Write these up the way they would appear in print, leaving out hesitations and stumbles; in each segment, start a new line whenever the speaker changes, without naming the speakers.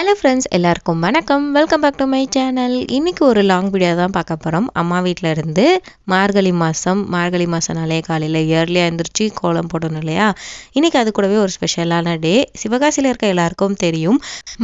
Hello friends, எல்லாருக்கும் வணக்கம். Welcome back to my channel. இன்றைக்கி ஒரு லாங் வீடியோ தான் பார்க்க போகிறோம். அம்மா வீட்டில் இருந்து மார்கழி மாதம்னாலே காலையில் இயர்லியாக எழுந்திரிச்சு கோலம் போடணும் இல்லையா. இன்றைக்கி அது கூடவே ஒரு ஸ்பெஷலான டே. சிவகாசியில் இருக்க எல்லாருக்கும் தெரியும்,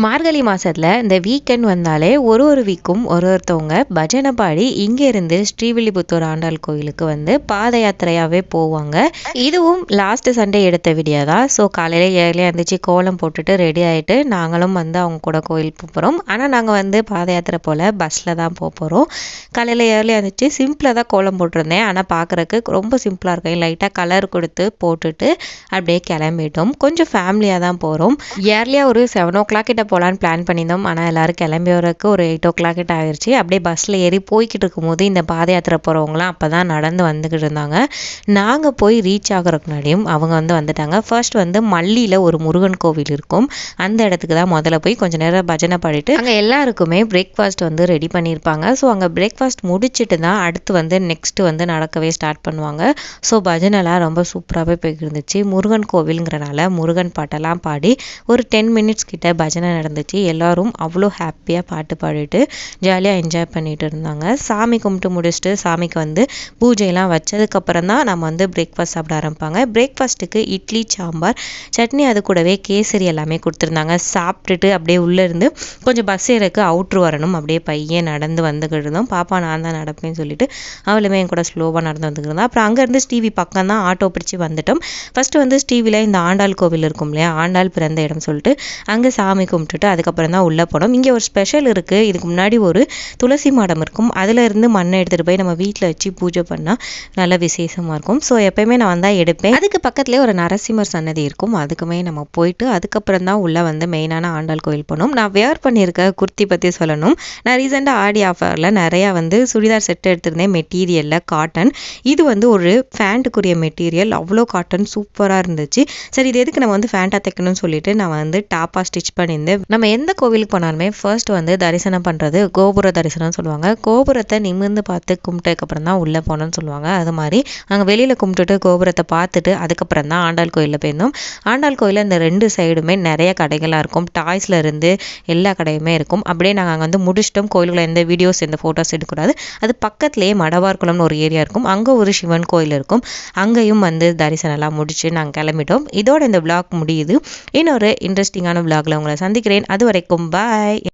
மார்கழி மாதத்தில் இந்த வீக்கெண்ட் வந்தாலே ஒரு வீக்கும் ஒருத்தவங்க பஜனை பாடி இங்கேருந்து ஸ்ரீவில்லிபுத்தூர் ஆண்டாள் கோயிலுக்கு வந்து பாத யாத்திரையாகவே போவாங்க. இதுவும் லாஸ்ட்டு சண்டே எடுத்த வீடியோ தான். ஸோ காலையில் இயர்லியாக எழுந்திரிச்சு கோலம் போட்டுட்டு ரெடி ஆகிட்டு நாங்களும் வந்து அவங்க கூட கோயில் போகிறோம். ஆனால் நாங்கள் வந்து பாத யாத்திரை போல் பஸ்ஸில் தான் போகிறோம். காலையில் ஏர்லியாக இருந்துச்சு, சிம்பிளாக தான் கோலம் போட்டிருந்தேன். ஆனால் பார்க்குறக்கு ரொம்ப சிம்பிளாக இருக்கும். லைட்டாக கலர் கொடுத்து போட்டுட்டு அப்படியே கிளம்பிட்டோம். கொஞ்சம் ஃபேமிலியாக தான் போகிறோம். ஏர்லியாக ஒரு 7 o'clock கிட்ட போகலான்னு பிளான் பண்ணியிருந்தோம். ஆனால் எல்லோரும் கிளம்பி வரக்கு ஒரு 8 o'clock கிட்ட ஆயிடுச்சு. அப்படியே பஸ்ஸில் ஏறி போய்கிட்டு இருக்கும்போது இந்த பாத யாத்திரை போகிறவங்களாம் அப்போ தான் நடந்து வந்துக்கிட்டு இருந்தாங்க. நாங்கள் போய் ரீச் ஆகிறதுக்கு முன்னாடியும் அவங்க வந்துட்டாங்க. ஃபர்ஸ்ட் வந்து மல்லியில் ஒரு முருகன் கோவில் இருக்கும். அந்த இடத்துக்கு தான் முதல்ல போய் கொஞ்ச நேரம் பஜனை பாடிட்டு அங்கே எல்லாருக்குமே பிரேக்ஃபாஸ்ட் வந்து ரெடி பண்ணியிருப்பாங்க. ஸோ அங்கே பிரேக்ஃபாஸ்ட் முடிச்சுட்டு தான் அடுத்து வந்து நெக்ஸ்ட்டு வந்து நடக்கவே ஸ்டார்ட் பண்ணுவாங்க. ஸோ பஜனைலாம் ரொம்ப சூப்பராகவே போய்ட்டு இருந்துச்சு. முருகன் கோவிலுங்கிறனால முருகன் பாட்டெல்லாம் பாடி ஒரு 10 minutes கிட்ட பஜனை நடந்துச்சு. எல்லோரும் அவ்வளோ ஹாப்பியாக பாட்டு பாடிட்டு ஜாலியாக என்ஜாய் பண்ணிட்டு இருந்தாங்க. சாமி கும்பிட்டு முடிச்சுட்டு சாமிக்கு வந்து பூஜையெல்லாம் வச்சதுக்கப்புறம் தான் நம்ம வந்து பிரேக்ஃபாஸ்ட் சாப்பிட ஆரம்பிப்பாங்க. பிரேக்ஃபாஸ்ட்டுக்கு இட்லி, சாம்பார், சட்னி, அது கூடவே கேசரி எல்லாமே கொடுத்துருந்தாங்க. சாப்பிட்டுட்டு அப்படியே உள்ளே இருந்து கொஞ்சம் பஸ் ஏறக்கு அவுட்ரு வரணும். அப்படியே பையன் நடந்து வந்துக்கிட்டு இருந்தோம். பாப்பா நான் தான் நடப்பேன்னு சொல்லிட்டு அவளுமே என் கூட ஸ்லோவாக நடந்து வந்துக்கிட்டு இருந்தோம். அப்புறம் அங்கேருந்து ஸ்ரீவி பக்கம் தான் ஆட்டோ பிடிச்சி வந்துட்டோம். ஃபஸ்ட்டு வந்து ஸ்ரீவியில் இந்த ஆண்டாள் கோவில் இருக்கும் இல்லையா, ஆண்டாள் பிறந்த இடம் சொல்லிட்டு அங்கே சாமி கும்பிட்டுட்டு அதுக்கப்புறம் தான் உள்ளே போனோம். இங்கே ஒரு ஸ்பெஷல் இருக்குது. இதுக்கு முன்னாடி ஒரு துளசி மாடம் இருக்கும். அதில் இருந்து மண்ணை எடுத்துகிட்டு போய் நம்ம வீட்டில் வச்சு பூஜை பண்ணால் நல்ல விசேஷமாக இருக்கும். ஸோ எப்போயுமே நான் வந்தால் எடுப்பேன். அதுக்கு பக்கத்துலேயே ஒரு நரசிம்மர் சன்னதி இருக்கும். அதுக்குமே நம்ம போயிட்டு அதுக்கப்புறம் தான் உள்ளே வந்து மெயினான ஆண்டாள் கோயில் போனோம். நான் வேர் பண்ணியிருக்க குர்த்தி பற்றி சொல்லணும். நான் ரீசெண்டாக ஆடி ஆஃபரில் நிறையா வந்து சுடிதார் செட் எடுத்திருந்தேன். மெட்டீரியலில் காட்டன். இது வந்து ஒரு ஃபேண்ட்டுக்குரிய மெட்டீரியல். அவ்வளோ காட்டன் சூப்பராக இருந்துச்சு. சரி, இது எதுக்கு நம்ம வந்து ஃபேண்ட்டாக தைக்கணும்னு சொல்லிட்டு நான் வந்து டாப்பாக ஸ்டிச் பண்ணியிருந்தேன். நம்ம எந்த கோவிலுக்கு போனாலுமே ஃபர்ஸ்ட் வந்து தரிசனம் பண்ணுறது கோபுர தரிசனம் சொல்லுவாங்க. கோபுரத்தை நிமிர்ந்து பார்த்து கும்பிட்டதுக்கப்புறம் தான் உள்ளே போனோன்னு சொல்லுவாங்க. அது மாதிரி நாங்கள் வெளியில் கும்பிட்டுட்டு கோபுரத்தை பார்த்துட்டு அதுக்கப்புறம் தான் ஆண்டாள் கோயிலில் போயிருந்தோம். ஆண்டாள் கோயிலில் இந்த 2 சைடுமே நிறைய கடைகளாக இருக்கும். டாய்ஸில் இருந்து எல்லா கடையுமே இருக்கும். அப்படியே நாங்கள் அங்கே வந்து முடிச்சிட்டோம். கோயிலுக்குள்ள எந்த வீடியோஸ் எந்த ஃபோட்டோஸ் எடுக்கக்கூடாது. அது பக்கத்துலேயே மடவார்குளம்னு ஒரு ஏரியா இருக்கும். அங்கே ஒரு சிவன் கோயில் இருக்கும். அங்கேயும் வந்து தரிசனம்லாம் முடிச்சு நாங்கள் கிளம்பிட்டோம். இதோட இந்த விளாக் முடியுது. இன்னொரு இன்ட்ரெஸ்டிங்கான விளாகில் உங்களை சந்திக்கிறேன். அது வரைக்கும் பாய்.